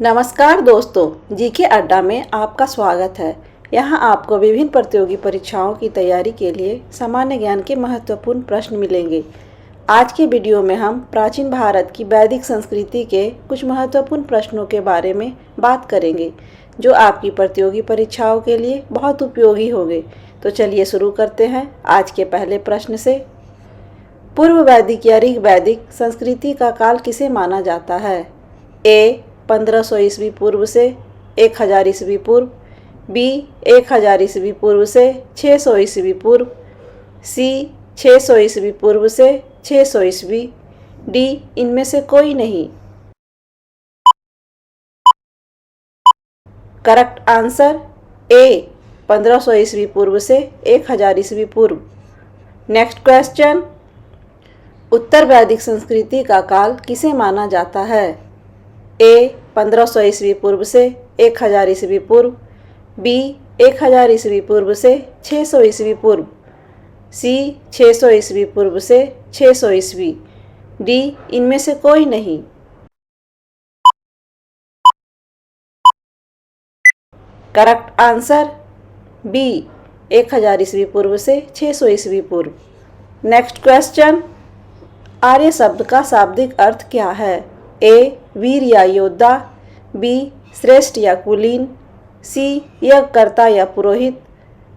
नमस्कार दोस्तों, जीके अड्डा में आपका स्वागत है। यहाँ आपको विभिन्न प्रतियोगी परीक्षाओं की तैयारी के लिए सामान्य ज्ञान के महत्वपूर्ण प्रश्न मिलेंगे। आज के वीडियो में हम प्राचीन भारत की वैदिक संस्कृति के कुछ महत्वपूर्ण प्रश्नों के बारे में बात करेंगे, जो आपकी प्रतियोगी परीक्षाओं के लिए बहुत उपयोगी होंगे। तो चलिए शुरू करते हैं आज के पहले प्रश्न से। पूर्व वैदिक या ऋग वैदिक संस्कृति का काल किसे माना जाता है? ए 1500 ईस्वी पूर्व से 1000 ईस्वी पूर्व, बी 1000 ईस्वी पूर्व से 600 ईस्वी पूर्व, सी 600 ईस्वी पूर्व से 600 ईस्वी, डी इनमें से कोई नहीं। करेक्ट आंसर ए 1500 ईस्वी पूर्व से 1000 ईस्वी पूर्व। नेक्स्ट क्वेश्चन, उत्तर वैदिक संस्कृति का काल किसे माना जाता है? ए 1500 ईस्वी पूर्व से 1000 ईस्वी पूर्व, बी 1000 ईस्वी पूर्व से 600 ईस्वी पूर्व, सी 600 ईस्वी पूर्व से 600 ईस्वी, डी इनमें से कोई नहीं। करेक्ट आंसर बी 1000 ईस्वी पूर्व से 600 ईस्वी पूर्व। नेक्स्ट क्वेश्चन, आर्य शब्द का शाब्दिक अर्थ क्या है? ए वीर या योद्धा, बी श्रेष्ठ या कुलीन, सी यज्ञकर्ता या पुरोहित,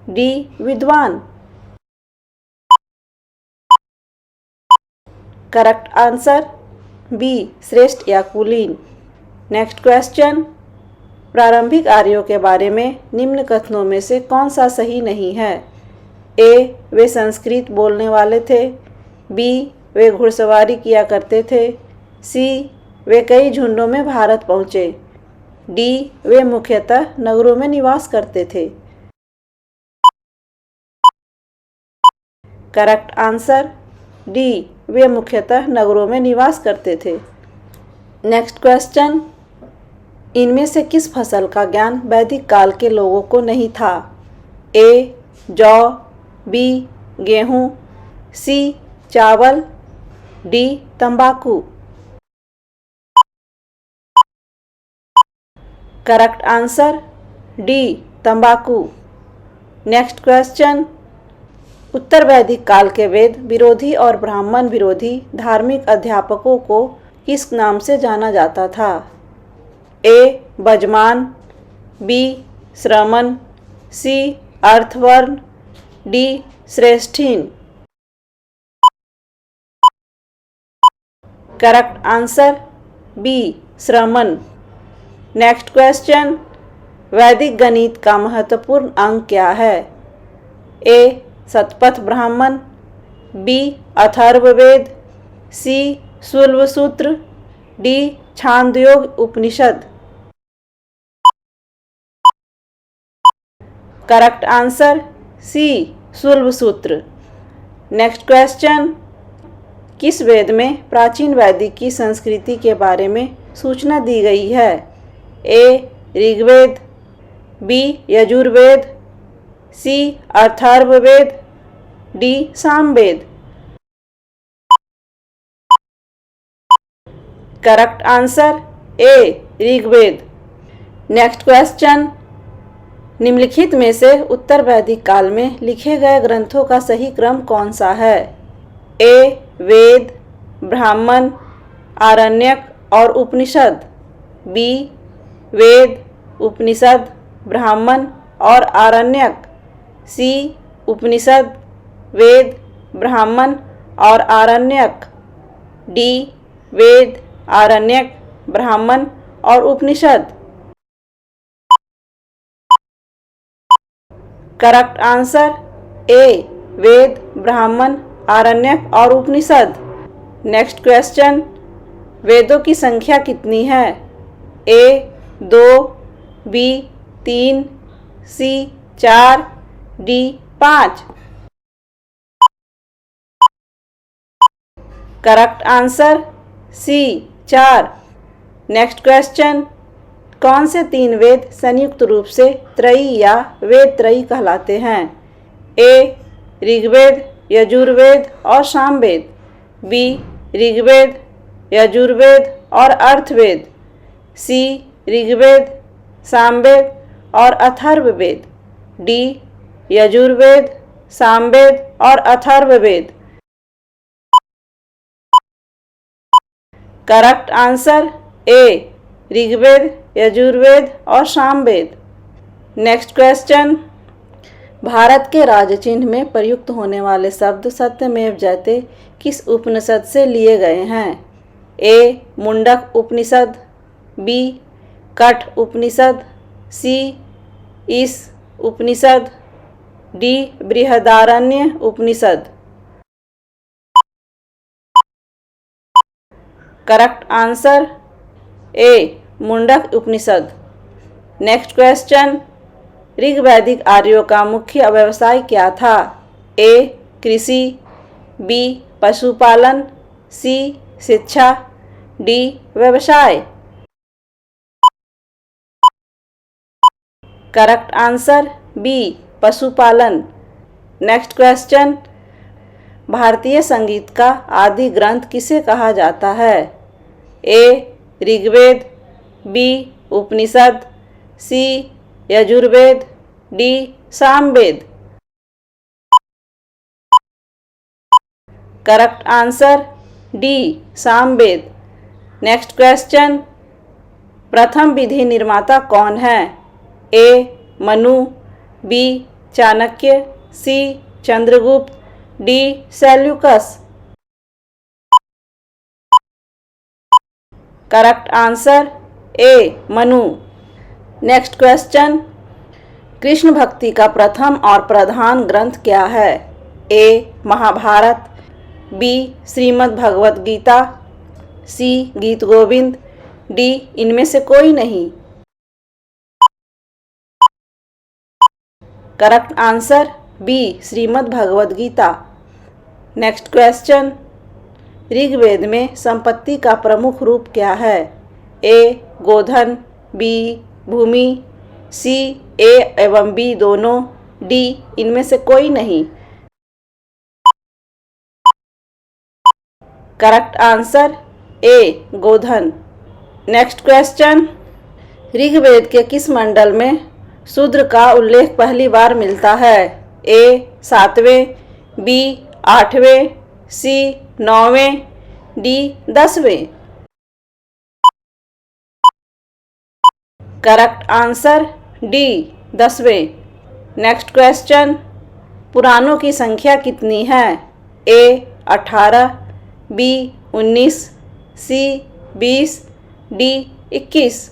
डी विद्वान। करेक्ट आंसर बी श्रेष्ठ या कुलीन। नेक्स्ट क्वेश्चन, प्रारंभिक आर्यों के बारे में निम्न कथनों में से कौन सा सही नहीं है? ए वे संस्कृत बोलने वाले थे, बी वे घुड़सवारी किया करते थे, सी वे कई झुंडों में भारत पहुँचे, डी वे मुख्यतः नगरों में निवास करते थे। करेक्ट आंसर डी वे मुख्यतः नगरों में निवास करते थे। नेक्स्ट क्वेश्चन, इनमें से किस फसल का ज्ञान वैदिक काल के लोगों को नहीं था? ए जौ, बी गेहूँ, सी चावल, डी तंबाकू। करेक्ट आंसर डी तंबाकू। नेक्स्ट क्वेश्चन, उत्तर वैदिक काल के वेद विरोधी और ब्राह्मण विरोधी धार्मिक अध्यापकों को किस नाम से जाना जाता था? ए बजमान, बी श्रमण, सी अर्थवर्ण, डी श्रेष्ठीन। करेक्ट आंसर बी श्रमण। नेक्स्ट क्वेश्चन, वैदिक गणित का महत्वपूर्ण अंग क्या है? ए शतपथ ब्राह्मण, बी अथर्ववेद, सी शुल्ब सूत्र, डी छांदोग्य उपनिषद। करेक्ट आंसर सी शुल्ब सूत्र। नेक्स्ट क्वेश्चन, किस वेद में प्राचीन वैदिक की संस्कृति के बारे में सूचना दी गई है? A Rigveda, B Yajurveda, C Atharvaveda, D Samaveda. Correct answer A Rigveda. Next question, निम्नलिखित में से उत्तर वैदिक काल में लिखे गए ग्रंथों का सही क्रम कौन सा है? ए वेद, ब्राह्मण, आरण्यक और उपनिषद, बी वेद, उपनिषद, ब्राह्मण और आरण्यक, सी उपनिषद, वेद, ब्राह्मण और आरण्यक, डी वेद, आरण्यक, ब्राह्मण और उपनिषद। करेक्ट आंसर ए वेद, ब्राह्मण, आरण्यक और उपनिषद। नेक्स्ट क्वेश्चन, वेदों की संख्या कितनी है? A 2, B 3, C 4, D 5। Correct answer C 4। Next question, कौन से 3 वेद संयुक्त रूप से त्रयी या वेद त्रयी कहलाते हैं? ए ऋग्वेद, यजुर्वेद और सामवेद, बी ऋग्वेद, यजुर्वेद और अर्थवेद, सी ऋग्वेद, सामवेद और अथर्ववेद। डी यजुर्वेद, सामवेद और Atharvaveda. Correct answer A Rigveda, Yajurveda और सामवेद। नेक्स्ट क्वेश्चन, भारत के राज्य चिन्ह में प्रयुक्त होने वाले शब्द सत्यमेव जयते किस उपनिषद से लिए गए हैं? ए Mundaka Upanishad, B Katha Upanishad, C Isha Upanishad, D Brihadaranyaka Upanishad. Correct answer A Mundaka Upanishad. Next question, ऋग्वैदिक आर्यों का मुख्य व्यवसाय क्या था? ए कृषि, बी पशुपालन, सी शिक्षा, डी व्यवसाय। करेक्ट आंसर बी पशुपालन। नेक्स्ट क्वेश्चन, भारतीय संगीत का आदि ग्रंथ किसे कहा जाता है? A Rigveda, B Upanishad, C Yajurveda, D Samaveda. Correct answer D Samaveda. Next question, प्रथम विधि निर्माता कौन है? A Manu, B Chanakya, C Chandragupta, D Seleucus. Correct answer A Manu. Next question, Krishna भक्ति का प्रथम और प्रधान ग्रंथ क्या है? A Mahabharata, B Shrimad Bhagavad Gita, C Geet Govind, D इनमें से कोई नहीं। Correct answer B Shrimad Bhagavad Gita. Next question, Rigveda में संपत्ति का प्रमुख रूप क्या है? ए गोधन, बी भूमि, सी ए एवं बी दोनों, डी इनमें से कोई नहीं। करेक्ट आंसर ए गोधन। नेक्स्ट क्वेश्चन, ऋग्वेद के किस मंडल में शूद्र का उल्लेख पहली बार मिलता है? ए 7वें, बी 8वें, सी 9वें, डी 10वें। करेक्ट आंसर डी 10वें। नेक्स्ट क्वेश्चन, पुराणों की संख्या कितनी है? A 18, B 19, C 20, D 21।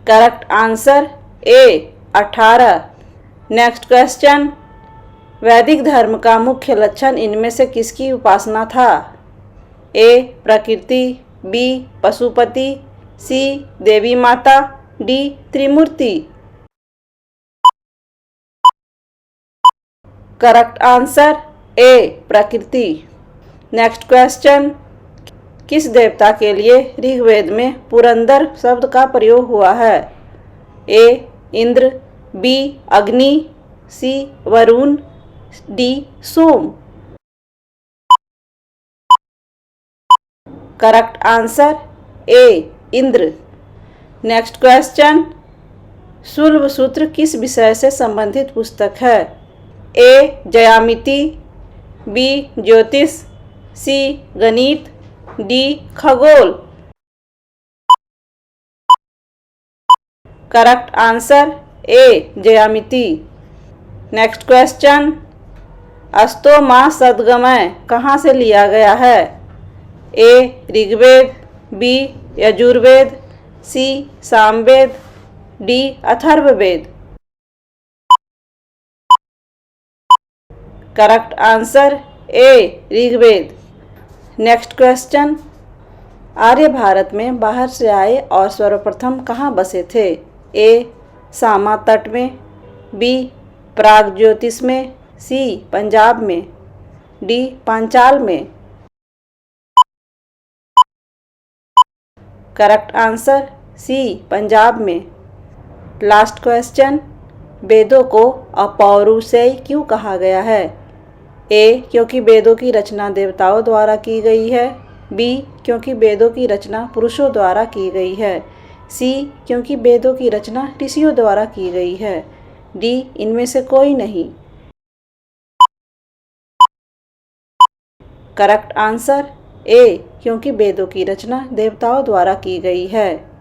Correct answer A 18। Next question, वैदिक धर्म का मुख्य लक्षण इनमें से किसकी उपासना था? ए प्रकृति, बी पशुपति, सी देवी माता, D Trimurti. Correct answer A प्रकृति। नेक्स्ट क्वेश्चन, किस देवता के लिए ऋग्वेद में पुरंदर शब्द का प्रयोग हुआ है? ए Indra, B Agni, C Varuna, D Soma. Correct answer A Indra. Next question, Shulba Sutra किस विषय से संबंधित पुस्तक है? ए ज्यामिति, बी ज्योतिष, सी गणित, डी खगोल। करेक्ट आंसर ए ज्यामिति। नेक्स्ट क्वेश्चन, अस्तो मा सद्गमय कहाँ से लिया गया है? A Rigveda, B Yajurveda, C Samaveda, D Atharvaveda. Correct answer A Rigveda. Next question, आर्य भारत में बाहर से आए और सर्वप्रथम कहाँ बसे थे? ए सामा तट में, बी प्राग ज्योतिष में, सी पंजाब में, डी पांचाल में। करेक्ट आंसर सी पंजाब में। लास्ट क्वेश्चन, वेदों को अपौरुषेय क्यों कहा गया है? ए क्योंकि वेदों की रचना देवताओं द्वारा की गई है, बी क्योंकि वेदों की रचना पुरुषों द्वारा की गई है। सी क्योंकि वेदों की रचना ऋषियों द्वारा की गई है। डी इनमें से कोई नहीं। करेक्ट आंसर ए क्योंकि वेदों की रचना देवताओं द्वारा की गई है।